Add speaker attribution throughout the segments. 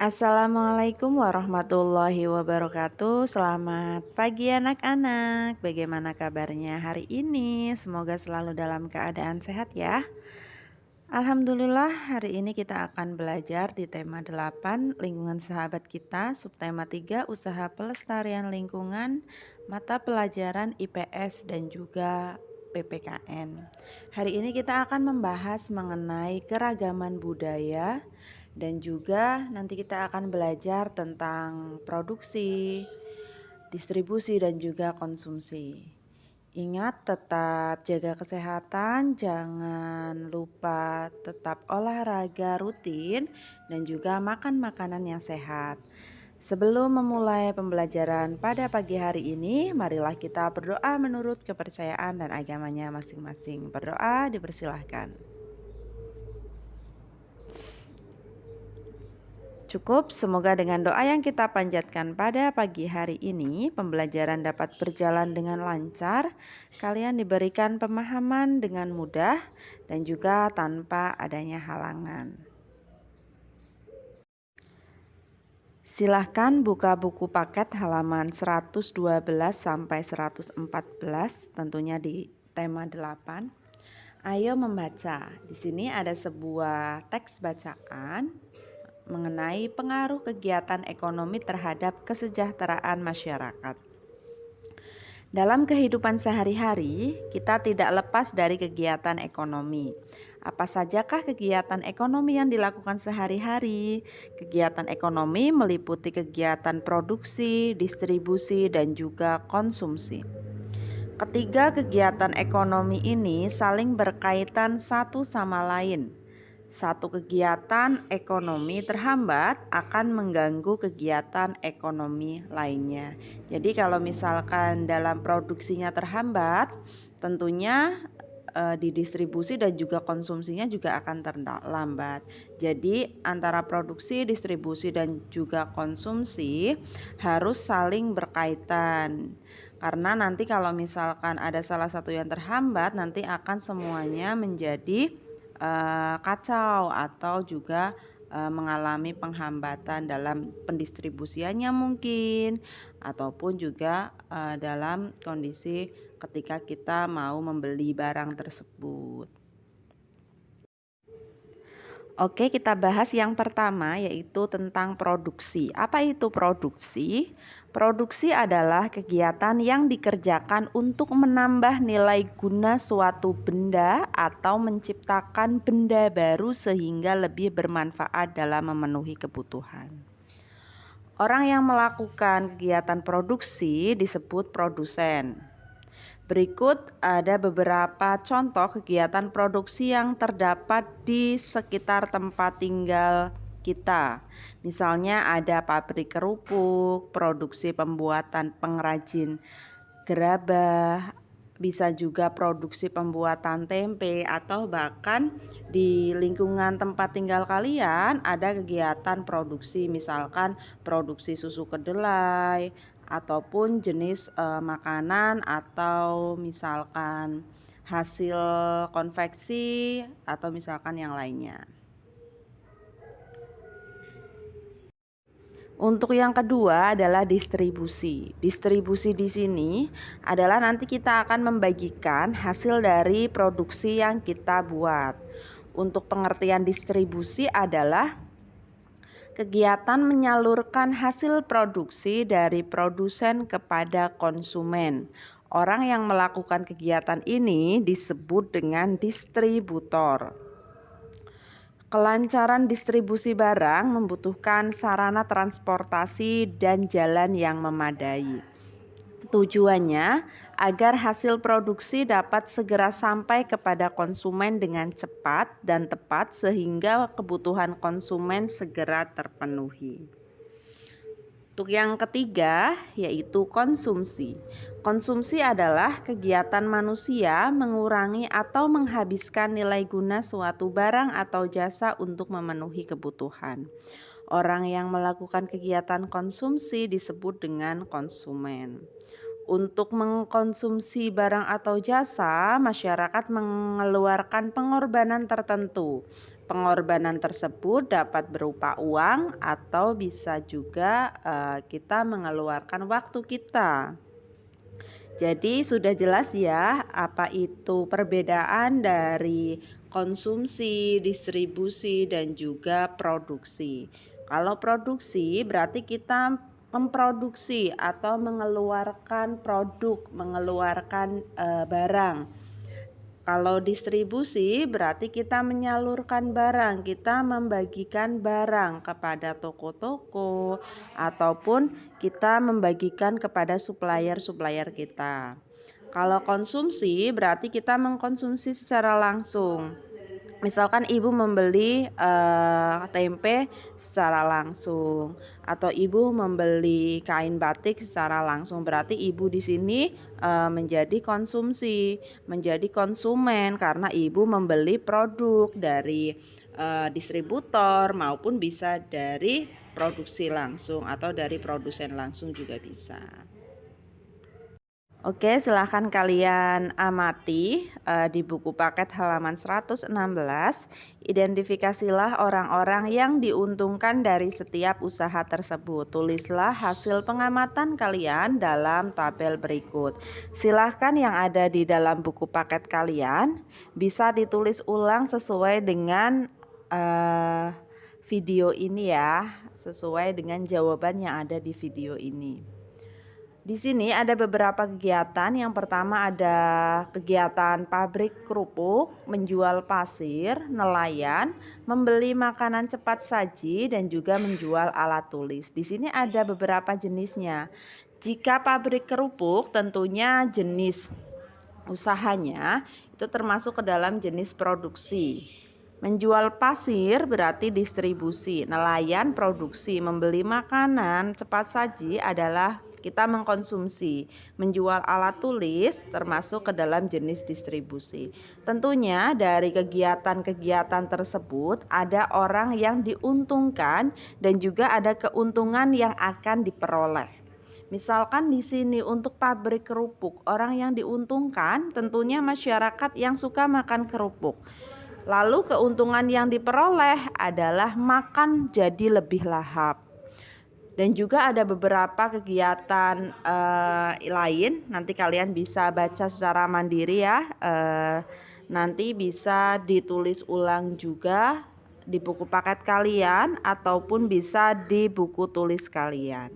Speaker 1: Assalamualaikum warahmatullahi wabarakatuh. Selamat pagi anak-anak. Bagaimana kabarnya hari ini? Semoga selalu dalam keadaan sehat ya. Alhamdulillah, hari ini kita akan belajar di tema 8 lingkungan sahabat kita, subtema 3 usaha pelestarian lingkungan, mata pelajaran IPS dan juga PPKN. Hari ini kita akan membahas mengenai keragaman budaya dan juga nanti kita akan belajar tentang produksi, distribusi dan juga konsumsi. Ingat, tetap jaga kesehatan, jangan lupa tetap olahraga rutin dan juga makan makanan yang sehat. Sebelum memulai pembelajaran pada pagi hari ini, marilah kita berdoa menurut kepercayaan dan agamanya masing-masing. Berdoa dipersilahkan. Cukup, semoga dengan doa yang kita panjatkan pada pagi hari ini, pembelajaran dapat berjalan dengan lancar, kalian diberikan pemahaman dengan mudah, dan juga tanpa adanya halangan. Silahkan buka buku paket halaman 112 sampai 114, tentunya di tema 8. Ayo membaca. Di sini ada sebuah teks bacaan mengenai pengaruh kegiatan ekonomi terhadap kesejahteraan masyarakat. Dalam kehidupan sehari-hari, kita tidak lepas dari kegiatan ekonomi. Apa sajakah kegiatan ekonomi yang dilakukan sehari-hari? Kegiatan ekonomi meliputi kegiatan produksi, distribusi, dan juga konsumsi. Ketiga kegiatan ekonomi ini saling berkaitan satu sama lain. Satu kegiatan ekonomi terhambat akan mengganggu kegiatan ekonomi lainnya. Jadi kalau misalkan dalam produksinya terhambat, tentunya di distribusi dan juga konsumsinya juga akan terlambat. Jadi antara produksi, distribusi dan juga konsumsi harus saling berkaitan. Karena nanti kalau misalkan ada salah satu yang terhambat, nanti akan semuanya menjadi kacau atau juga mengalami penghambatan dalam pendistribusiannya mungkin, ataupun juga dalam kondisi ketika kita mau membeli barang tersebut. Oke, kita bahas yang pertama yaitu tentang produksi. Apa itu produksi? Produksi adalah kegiatan yang dikerjakan untuk menambah nilai guna suatu benda atau menciptakan benda baru sehingga lebih bermanfaat dalam memenuhi kebutuhan. Orang yang melakukan kegiatan produksi disebut produsen. Berikut ada beberapa contoh kegiatan produksi yang terdapat di sekitar tempat tinggal kita. Misalnya ada pabrik kerupuk, produksi pembuatan pengrajin gerabah, bisa juga produksi pembuatan tempe, atau bahkan di lingkungan tempat tinggal kalian ada kegiatan produksi, misalkan produksi susu kedelai ataupun jenis makanan, atau misalkan hasil konveksi, atau misalkan yang lainnya. Untuk yang kedua adalah distribusi. Distribusi di sini adalah nanti kita akan membagikan hasil dari produksi yang kita buat. Untuk pengertian distribusi adalah kegiatan menyalurkan hasil produksi dari produsen kepada konsumen. Orang yang melakukan kegiatan ini disebut dengan distributor. Kelancaran distribusi barang membutuhkan sarana transportasi dan jalan yang memadai. Tujuannya agar hasil produksi dapat segera sampai kepada konsumen dengan cepat dan tepat sehingga kebutuhan konsumen segera terpenuhi. Untuk yang ketiga yaitu konsumsi. Konsumsi adalah kegiatan manusia mengurangi atau menghabiskan nilai guna suatu barang atau jasa untuk memenuhi kebutuhan. Orang yang melakukan kegiatan konsumsi disebut dengan konsumen. Untuk mengkonsumsi barang atau jasa, masyarakat mengeluarkan pengorbanan tertentu. Pengorbanan tersebut dapat berupa uang atau bisa juga kita mengeluarkan waktu kita. Jadi sudah jelas ya apa itu perbedaan dari konsumsi, distribusi, dan juga produksi. Kalau produksi berarti kita memproduksi atau mengeluarkan produk, mengeluarkan barang. Kalau distribusi berarti kita menyalurkan barang, kita membagikan barang kepada toko-toko ataupun kita membagikan kepada supplier-supplier kita. Kalau konsumsi berarti kita mengkonsumsi secara langsung. Misalkan ibu membeli tempe secara langsung atau ibu membeli kain batik secara langsung, berarti ibu di sini menjadi konsumsi, menjadi konsumen karena ibu membeli produk dari distributor maupun bisa dari produksi langsung atau dari produsen langsung juga bisa. Oke, silahkan kalian amati di buku paket halaman 116. Identifikasilah orang-orang yang diuntungkan dari setiap usaha tersebut. Tulislah hasil pengamatan kalian dalam tabel berikut. Silahkan yang ada di dalam buku paket kalian bisa ditulis ulang sesuai dengan video ini ya, sesuai dengan jawaban yang ada di video ini. Di sini ada beberapa kegiatan. Yang pertama ada kegiatan pabrik kerupuk, menjual pasir, nelayan, membeli makanan cepat saji, dan juga menjual alat tulis. Di sini ada beberapa jenisnya. Jika pabrik kerupuk tentunya jenis usahanya itu termasuk ke dalam jenis produksi. Menjual pasir berarti distribusi, nelayan produksi, membeli makanan cepat saji adalah kita mengkonsumsi. Menjual alat tulis termasuk ke dalam jenis distribusi. Tentunya dari kegiatan-kegiatan tersebut ada orang yang diuntungkan dan juga ada keuntungan yang akan diperoleh. Misalkan di sini untuk pabrik kerupuk, orang yang diuntungkan tentunya masyarakat yang suka makan kerupuk. Lalu keuntungan yang diperoleh adalah makan jadi lebih lahap. Dan juga ada beberapa kegiatan lain, nanti kalian bisa baca secara mandiri ya. Nanti bisa ditulis ulang juga di buku paket kalian ataupun bisa di buku tulis kalian.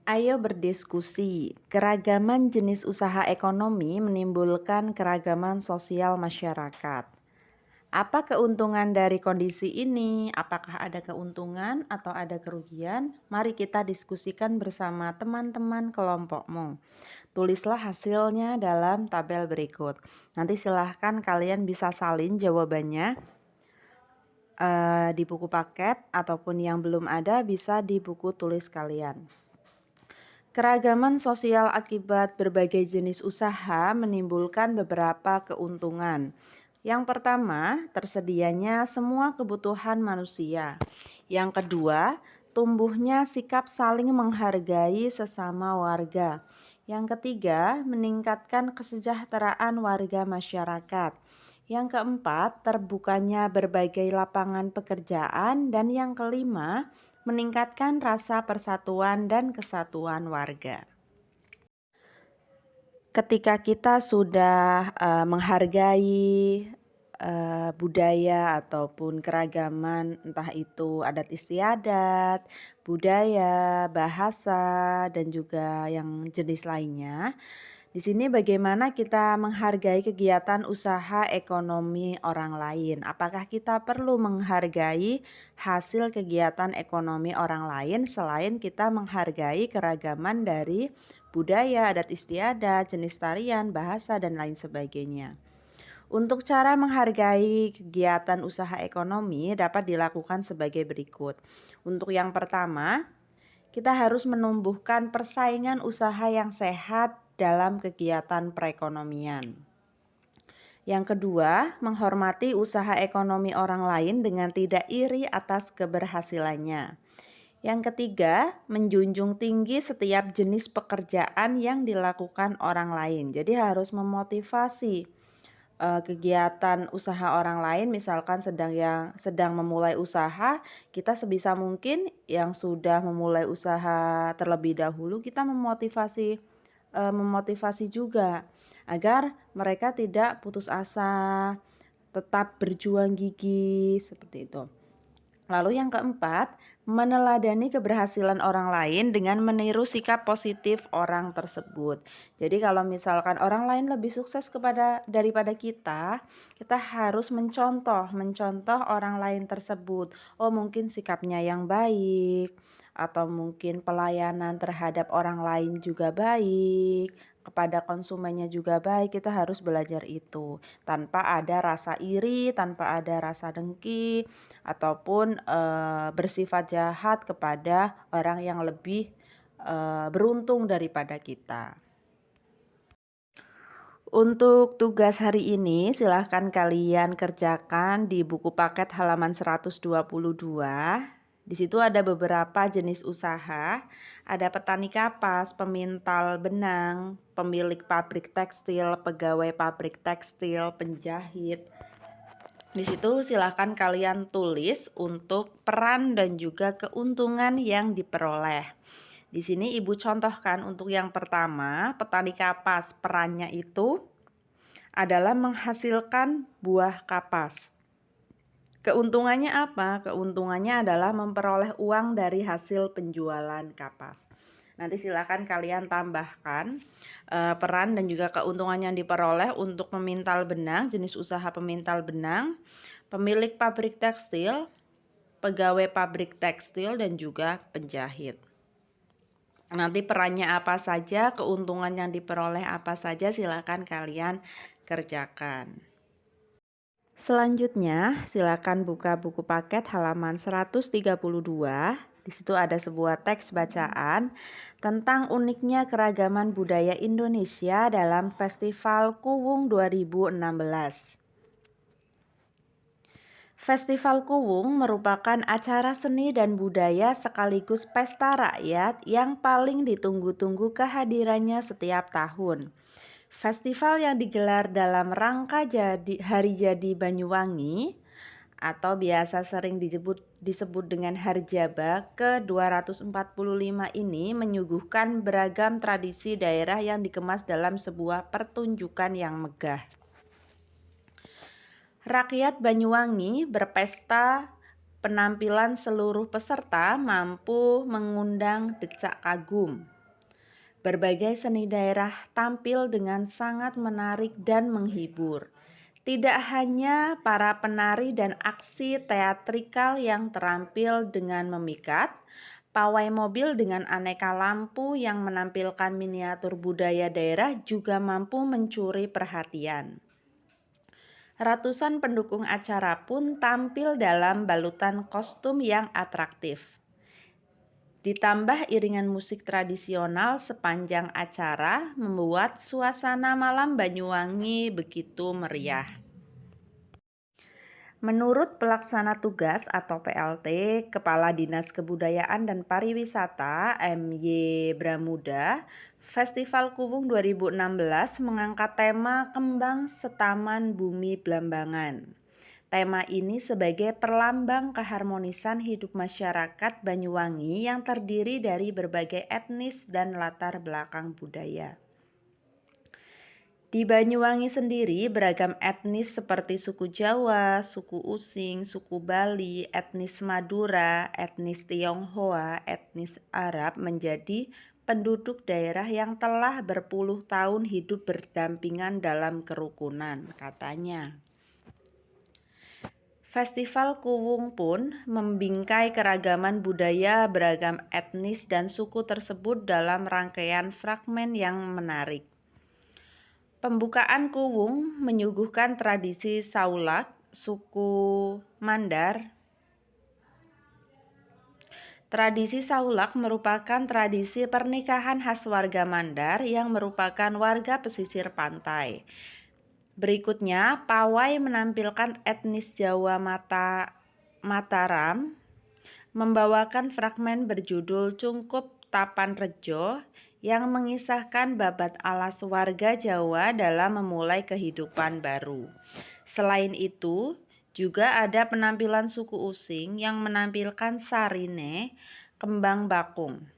Speaker 1: Ayo berdiskusi. Keragaman jenis usaha ekonomi menimbulkan keragaman sosial masyarakat. Apa keuntungan dari kondisi ini? Apakah ada keuntungan atau ada kerugian? Mari kita diskusikan bersama teman-teman kelompokmu. Tulislah hasilnya dalam tabel berikut. Nanti silahkan kalian bisa salin jawabannya di buku paket ataupun yang belum ada bisa di buku tulis kalian. Keragaman sosial akibat berbagai jenis usaha menimbulkan beberapa keuntungan. Yang pertama, tersedianya semua kebutuhan manusia. Yang kedua, tumbuhnya sikap saling menghargai sesama warga. Yang ketiga, meningkatkan kesejahteraan warga masyarakat. Yang keempat, terbukanya berbagai lapangan pekerjaan. Dan yang kelima, meningkatkan rasa persatuan dan kesatuan warga. Ketika kita sudah menghargai budaya ataupun keragaman, entah itu adat istiadat, budaya, bahasa, dan juga yang jenis lainnya. Di sini bagaimana kita menghargai kegiatan usaha ekonomi orang lain? Apakah kita perlu menghargai hasil kegiatan ekonomi orang lain selain kita menghargai keragaman dari budaya, adat istiadat, jenis tarian, bahasa, dan lain sebagainya? Untuk cara menghargai kegiatan usaha ekonomi dapat dilakukan sebagai berikut. Untuk yang pertama, kita harus menumbuhkan persaingan usaha yang sehat dalam kegiatan perekonomian. Yang kedua, menghormati usaha ekonomi orang lain dengan tidak iri atas keberhasilannya. Yang ketiga, menjunjung tinggi setiap jenis pekerjaan yang dilakukan orang lain. Jadi harus memotivasi kegiatan usaha orang lain, misalkan sedang memulai usaha, kita sebisa mungkin yang sudah memulai usaha terlebih dahulu kita memotivasi juga agar mereka tidak putus asa, tetap berjuang gigih seperti itu. Lalu yang keempat, meneladani keberhasilan orang lain dengan meniru sikap positif orang tersebut. Jadi kalau misalkan orang lain lebih sukses daripada kita harus mencontoh orang lain tersebut. Oh, mungkin sikapnya yang baik atau mungkin pelayanan terhadap orang lain juga baik, kepada konsumennya juga baik. Kita harus belajar itu tanpa ada rasa iri, tanpa ada rasa dengki ataupun bersifat jahat kepada orang yang lebih beruntung daripada kita. Untuk tugas hari ini silahkan kalian kerjakan di buku paket halaman 122. Di situ ada beberapa jenis usaha, ada petani kapas, pemintal benang, pemilik pabrik tekstil, pegawai pabrik tekstil, penjahit. Di situ silahkan kalian tulis untuk peran dan juga keuntungan yang diperoleh. Di sini Ibu contohkan untuk yang pertama, petani kapas, perannya itu adalah menghasilkan buah kapas. Keuntungannya apa? Keuntungannya adalah memperoleh uang dari hasil penjualan kapas. Nanti silakan kalian tambahkan peran dan juga keuntungan yang diperoleh untuk pemintal benang, jenis usaha pemintal benang, pemilik pabrik tekstil, pegawai pabrik tekstil, dan juga penjahit. Nanti perannya apa saja, keuntungan yang diperoleh apa saja, silakan kalian kerjakan. Selanjutnya, silakan buka buku paket halaman 132. Di situ ada sebuah teks bacaan tentang uniknya keragaman budaya Indonesia dalam Festival Kuwung 2016. Festival Kuwung merupakan acara seni dan budaya sekaligus pesta rakyat yang paling ditunggu-tunggu kehadirannya setiap tahun. Festival yang digelar dalam rangka Hari Jadi Banyuwangi atau biasa sering disebut dengan Harjaba ke-245 ini menyuguhkan beragam tradisi daerah yang dikemas dalam sebuah pertunjukan yang megah. Rakyat Banyuwangi berpesta, penampilan seluruh peserta mampu mengundang decak kagum. Berbagai seni daerah tampil dengan sangat menarik dan menghibur. Tidak hanya para penari dan aksi teatrikal yang terampil dengan memikat, pawai mobil dengan aneka lampu yang menampilkan miniatur budaya daerah juga mampu mencuri perhatian. Ratusan pendukung acara pun tampil dalam balutan kostum yang atraktif. Ditambah iringan musik tradisional sepanjang acara membuat suasana malam Banyuwangi begitu meriah. Menurut pelaksana tugas atau PLT, Kepala Dinas Kebudayaan dan Pariwisata MY Bramuda, Festival Kuwung 2016 mengangkat tema Kembang Setaman Bumi Blambangan. Tema ini sebagai perlambang keharmonisan hidup masyarakat Banyuwangi yang terdiri dari berbagai etnis dan latar belakang budaya. Di Banyuwangi sendiri beragam etnis seperti suku Jawa, suku Using, suku Bali, etnis Madura, etnis Tionghoa, etnis Arab menjadi penduduk daerah yang telah berpuluh tahun hidup berdampingan dalam kerukunan, katanya. Festival Kuwung pun membingkai keragaman budaya beragam etnis dan suku tersebut dalam rangkaian fragmen yang menarik. Pembukaan Kuwung menyuguhkan tradisi Saulak, suku Mandar. Tradisi Saulak merupakan tradisi pernikahan khas warga Mandar yang merupakan warga pesisir pantai. Berikutnya, pawai menampilkan etnis Jawa Mataram membawakan fragmen berjudul Cungkup Tapan Rejo yang mengisahkan babat alas warga Jawa dalam memulai kehidupan baru. Selain itu, juga ada penampilan suku Using yang menampilkan sarine, kembang bakung.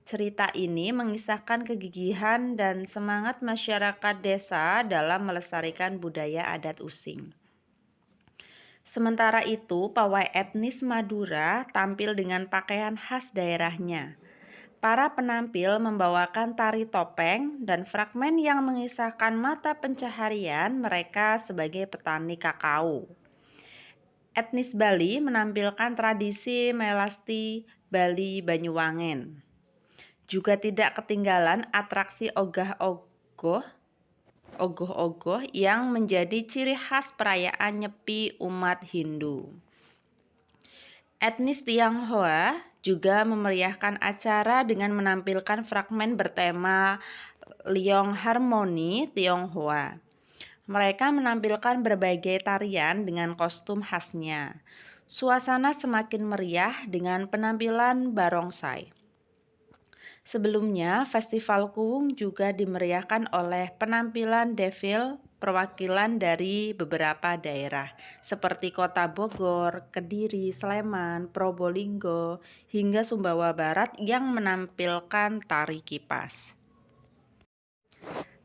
Speaker 1: Cerita ini mengisahkan kegigihan dan semangat masyarakat desa dalam melestarikan budaya adat Using. Sementara itu, pawai etnis Madura tampil dengan pakaian khas daerahnya. Para penampil membawakan tari topeng dan fragmen yang mengisahkan mata pencaharian mereka sebagai petani kakao. Etnis Bali menampilkan tradisi melasti Bali Banyuwangen. Juga tidak ketinggalan atraksi ogoh-ogoh yang menjadi ciri khas perayaan Nyepi umat Hindu. Etnis Tionghoa juga memeriahkan acara dengan menampilkan fragmen bertema Liong Harmoni Tionghoa. Mereka menampilkan berbagai tarian dengan kostum khasnya. Suasana semakin meriah dengan penampilan barongsai. Sebelumnya, Festival Kuwung juga dimeriahkan oleh penampilan devil perwakilan dari beberapa daerah seperti Kota Bogor, Kediri, Sleman, Probolinggo, hingga Sumbawa Barat yang menampilkan tari kipas.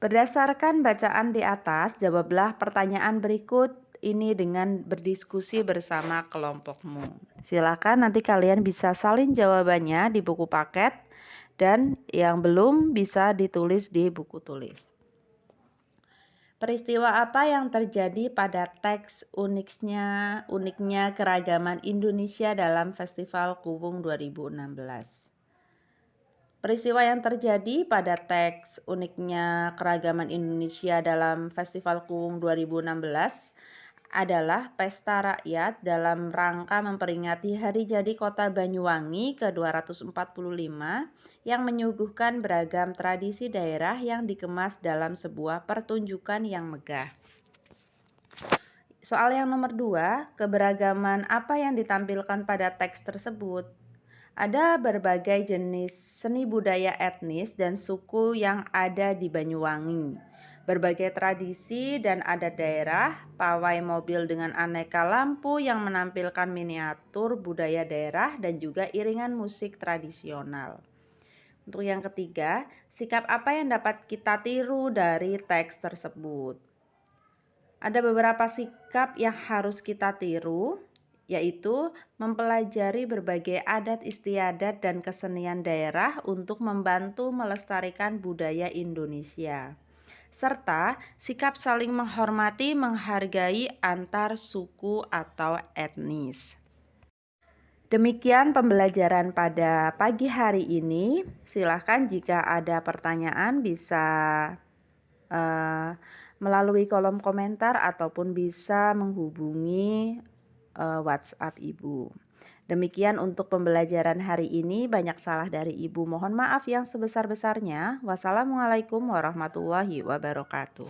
Speaker 1: Berdasarkan bacaan di atas, jawablah pertanyaan berikut ini dengan berdiskusi bersama kelompokmu. Silakan nanti kalian bisa salin jawabannya di buku paket. Dan yang belum bisa ditulis di buku tulis. Peristiwa apa yang terjadi pada teks uniknya keragaman Indonesia dalam Festival Kuwung 2016? Peristiwa yang terjadi pada teks uniknya keragaman Indonesia dalam Festival Kuwung 2016 adalah pesta rakyat dalam rangka memperingati Hari Jadi Kota Banyuwangi ke-245 yang menyuguhkan beragam tradisi daerah yang dikemas dalam sebuah pertunjukan yang megah. Soal yang nomor 2, keberagaman apa yang ditampilkan pada teks tersebut? Ada berbagai jenis seni budaya etnis dan suku yang ada di Banyuwangi. Berbagai tradisi dan adat daerah, pawai mobil dengan aneka lampu yang menampilkan miniatur budaya daerah dan juga iringan musik tradisional. Untuk yang ketiga, sikap apa yang dapat kita tiru dari teks tersebut? Ada beberapa sikap yang harus kita tiru, yaitu mempelajari berbagai adat istiadat dan kesenian daerah untuk membantu melestarikan budaya Indonesia. Serta sikap saling menghormati, menghargai antar suku atau etnis. Demikian pembelajaran pada pagi hari ini. Silahkan jika ada pertanyaan bisa melalui kolom komentar ataupun bisa menghubungi WhatsApp Ibu. Demikian untuk pembelajaran hari ini, banyak salah dari Ibu, mohon maaf yang sebesar-besarnya. Wassalamualaikum warahmatullahi wabarakatuh.